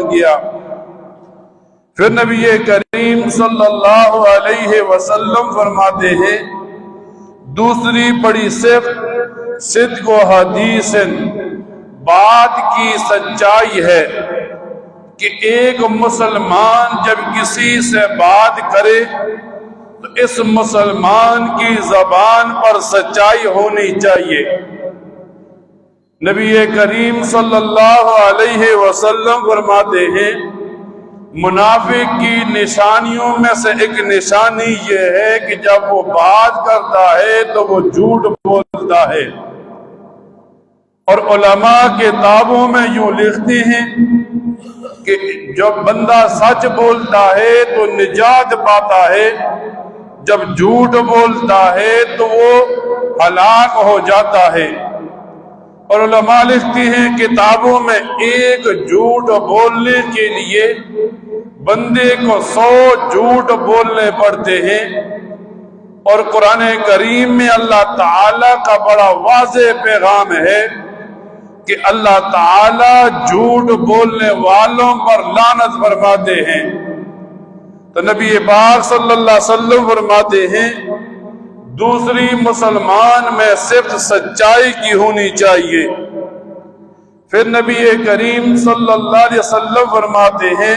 گیا۔ پھر نبی کریم صلی اللہ علیہ وسلم فرماتے ہیں دوسری بڑی صفت صدق و حدیث، بات کی سچائی ہے کہ ایک مسلمان جب کسی سے بات کرے تو اس مسلمان کی زبان پر سچائی ہونی چاہیے۔ نبی کریم صلی اللہ علیہ وسلم فرماتے ہیں منافق کی نشانیوں میں سے ایک نشانی یہ ہے کہ جب وہ بات کرتا ہے تو وہ جھوٹ بولتا ہے، اور علماء کتابوں میں یوں لکھتے ہیں کہ جب بندہ سچ بولتا ہے تو نجات پاتا ہے، جب جھوٹ بولتا ہے تو وہ ہلاک ہو جاتا ہے۔ اور علماء لکھتے ہیں کتابوں میں ایک جھوٹ بولنے کے لیے بندے کو 100 جھوٹ بولنے پڑتے ہیں، اور قرآن کریم میں اللہ تعالیٰ کا بڑا واضح پیغام ہے کہ اللہ تعالیٰ جھوٹ بولنے والوں پر لعنت فرماتے ہیں۔ تو نبی پاک صلی اللہ علیہ وسلم فرماتے ہیں دوسری مسلمان میں صرف سچائی کی ہونی چاہیے۔ پھر نبی کریم صلی اللہ علیہ وسلم فرماتے ہیں